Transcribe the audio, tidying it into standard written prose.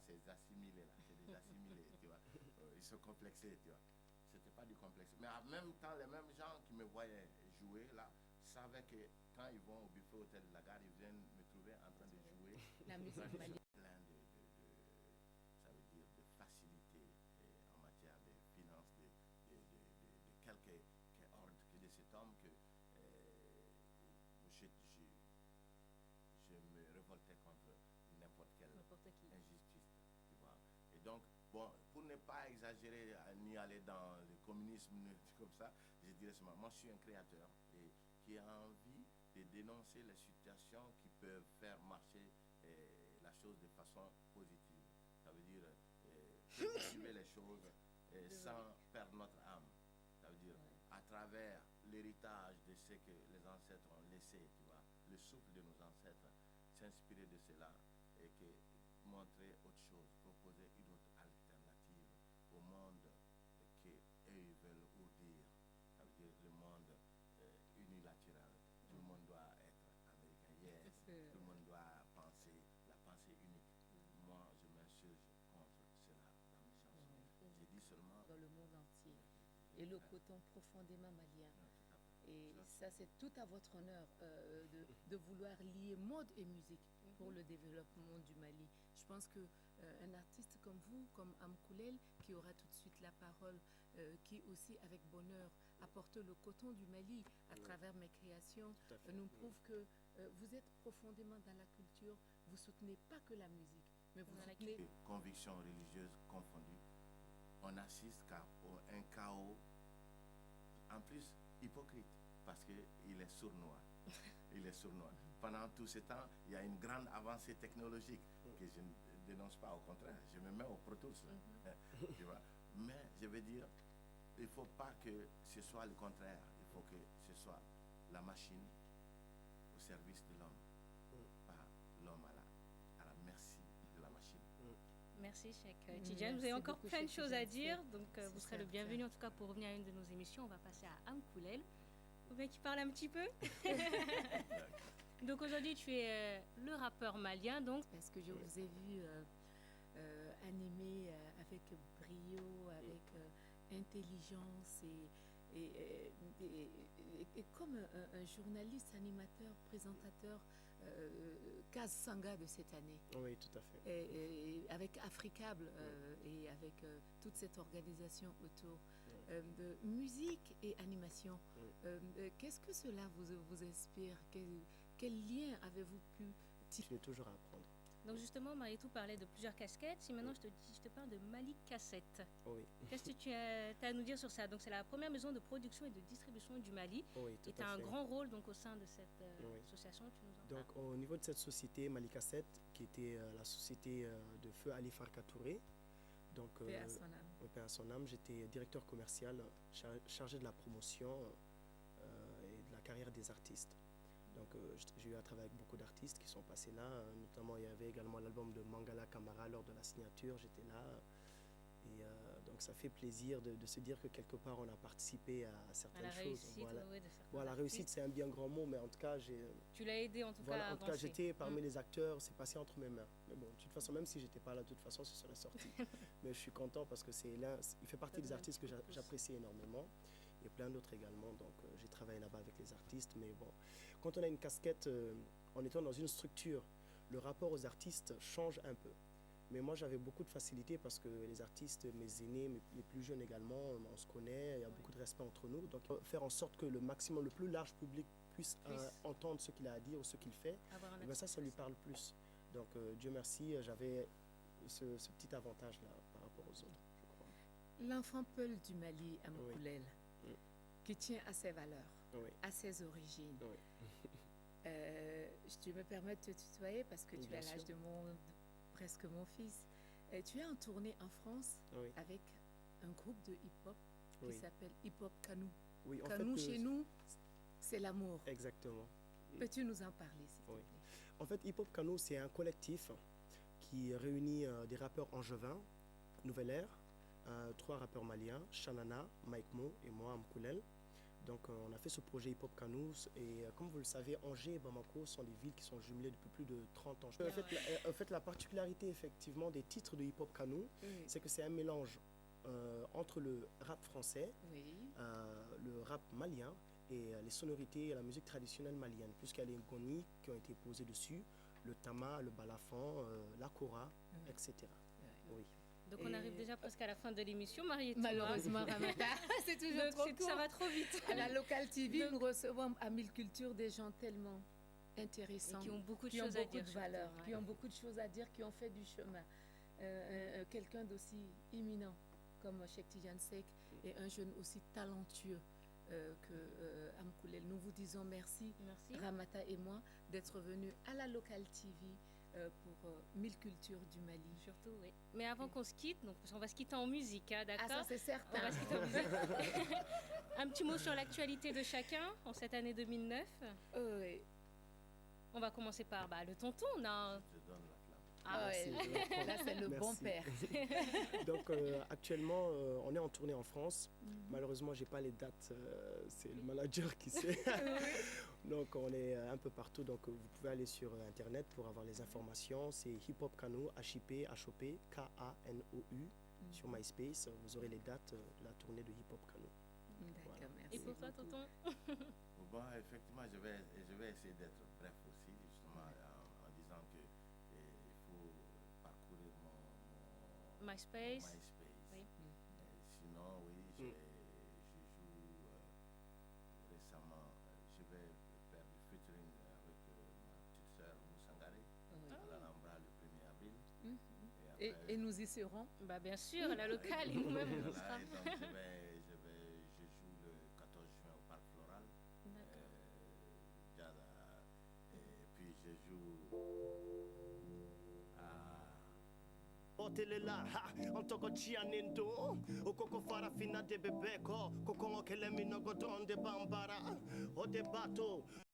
c'est assimilé, là, c'est des assimilés, tu vois. Ils sont complexés, tu vois. C'était pas du complexe. Mais en même temps, les mêmes gens qui me voyaient jouer, là, savaient que quand ils vont au buffet hôtel de la gare, ils viennent me trouver en train de jouer. La musique malienne. Plein ça veut dire, de facilité en matière de finances, de quelques ordres de cet homme que je me révoltais contre n'importe quelle injustice, tu vois. Et donc, bon, pour ne pas exagérer ni aller dans le communisme comme ça, je dirais seulement, moi je suis un créateur et qui a envie de dénoncer les situations qui peuvent faire marcher la chose de façon positive. Ça veut dire cultiver les choses sans perdre notre âme. Ça veut dire à travers l'héritage de ce que les ancêtres ont laissé, tu vois, le souffle de nos ancêtres, s'inspirer de cela et que montrer autre chose, proposer une autre alternative au monde qu'eux veulent ourdir. Ça veut dire le monde unilatéral. Tout le monde doit être américain, yes. Tout le monde doit penser la pensée unique. Moi, je m'insurge contre cela dans mes chansons. J'ai dit seulement... Dans le monde entier. Et le coton profondément malien. Et ça, c'est tout à votre honneur de vouloir lier mode et musique pour le développement du Mali. Je pense qu'un artiste comme vous, comme Amkoulel, qui aura tout de suite la parole, qui aussi avec bonheur apporte le coton du Mali à travers mes créations, nous prouve que vous êtes profondément dans la culture, vous soutenez pas que la musique, mais vous soutenez... Convictions religieuses confondues, on assiste à un chaos, en plus hypocrite, parce qu'il est sournois. Il est sournois. Pendant tout ce temps, il y a une grande avancée technologique que je ne dénonce pas, au contraire, je me mets au Pro Tools. Tu vois. Mais je veux dire, il ne faut pas que ce soit le contraire, il faut que ce soit la machine au service de l'homme, pas l'homme à la merci de la machine. Merci, Cheikh Tidiane. Vous avez encore plein de choses à dire, donc vous serez le bienvenu en tout cas pour revenir à une de nos émissions. On va passer à Amkoulel. Vous voulez qu'il parle un petit peu? Donc aujourd'hui, tu es le rappeur malien, donc. Parce que je vous ai vu animé avec brio, avec intelligence et comme un journaliste, animateur, présentateur Kaz Sanga de cette année. Oui, tout à fait. Et avec Africable et avec toute cette organisation autour de musique et animation. Qu'est-ce que cela vous inspire? Quel lien avez-vous pu tisser? Toujours à apprendre. Donc justement, Mariétou parlait de plusieurs casquettes. Si maintenant je te parle de Mali Cassette. Oui. Qu'est-ce que tu as à nous dire sur ça? Donc c'est la première maison de production et de distribution du Mali. Oui, tout à fait. Et tu as un grand rôle donc, au sein de cette association. Tu nous en donc au niveau de cette société, Mali Cassette, qui était la société de feu Ali Farka Touré. Donc, paix à son âme. Paix à son âme. J'étais directeur commercial chargé de la promotion et de la carrière des artistes. Donc j'ai eu à travailler avec beaucoup d'artistes qui sont passés là, notamment il y avait également l'album de Mangala Kamara lors de la signature, j'étais là. Et donc ça fait plaisir de se dire que quelque part on a participé à certaines choses. Réussite, voilà, la réussite c'est un bien grand mot, mais en tout cas tu l'as aidé en tout cas à avancer. En tout cas j'étais parmi les acteurs, c'est passé entre mes mains. Mais bon, de toute façon, même si j'étais pas là, de toute façon ce serait sorti. Mais je suis content parce que il fait partie des artistes que j'apprécie énormément. Et plein d'autres également, donc j'ai travaillé là-bas avec les artistes, mais bon, quand on a une casquette, en étant dans une structure, le rapport aux artistes change un peu. Mais moi j'avais beaucoup de facilité parce que les artistes, mes aînés, les plus jeunes également, on se connaît, il y a beaucoup de respect entre nous, donc faire en sorte que le maximum, le plus large public puisse entendre ce qu'il a à dire ou ce qu'il fait, et bien ça lui parle plus. Donc Dieu merci, j'avais ce petit avantage-là par rapport aux autres, je crois. L'enfant Peul du Mali, Amkoulel, qui tient à ses valeurs, à ses origines. Je me permets de te tutoyer parce que tu as l'âge de presque mon fils. Tu es en tournée en France avec un groupe de hip-hop qui s'appelle Hip-Hop Kanou. Oui, Kanou, chez nous, c'est l'amour. Exactement. Peux-tu nous en parler, s'il te plaît? En fait, Hip-Hop Kanou, c'est un collectif qui réunit des rappeurs angevins, Nouvelle Ère, 3 rappeurs maliens, Shanana, Mike Mo et moi, Amkoulel. Donc on a fait ce projet Hip Hop Canous et comme vous le savez, Angers et Bamako sont des villes qui sont jumelées depuis plus de 30 ans. En fait, la particularité effectivement des titres de Hip Hop Canous, c'est que c'est un mélange entre le rap français, le rap malien et les sonorités et la musique traditionnelle malienne, puisqu'il y a les ngoni qui ont été posés dessus, le tama, le balafon, la kora, etc. Oui. Donc on arrive déjà presque à la fin de l'émission, Mariétou. Malheureusement, Ramata, c'est toujours trop court. Ça va trop vite. À la Local TV, nous recevons à Mille Cultures des gens tellement intéressants, et qui ont beaucoup de qui choses ont à beaucoup dire, de valeurs, surtout, qui ont beaucoup de choses à dire, qui ont fait du chemin. Quelqu'un d'aussi imminent comme Cheikh Tidiane Seck et un jeune aussi talentueux que Amkoulel. Nous vous disons merci, Ramata et moi, d'être venus à la Local TV pour Mille Cultures du Mali. Surtout, oui. Mais avant qu'on se quitte, donc, parce qu'on va se quitter en musique, hein, d'accord? Ah, ça c'est certain. On va se quitter en musique. Un petit mot sur l'actualité de chacun en cette année 2009. Oui. On va commencer par le tonton. Non. Je te donne la flamme. Ah ouais, là c'est le bon père. Donc actuellement, on est en tournée en France. Malheureusement, j'ai pas les dates. C'est le manager qui sait. Donc on est un peu partout. Donc vous pouvez aller sur Internet pour avoir les informations. C'est Hip Hop Kanou, H-I-P, H-O-P, K-A-N-O-U. Sur MySpace, vous aurez les dates de la tournée de Hip Hop Kanou. D'accord, Voilà. merci. Et pour toi, tonton? Bon, effectivement, je vais essayer d'être bref aussi, justement, en disant que il faut parcourir mon MySpace. Oui. Sinon, oui, je joue récemment, je vais faire du featuring avec ma petite sœur Moussangare à l'Alhambra le 1er avril. Et nous y serons? Bien sûr, à la Locale, et nous-mêmes, on Voilà, sera. et donc je joue le 14 juin au Parc Floral. Et puis je joue à... Otelela ha ontoko chianindo okoko fara fina de bebeko kokongo kelemi no godon de bambara o de bato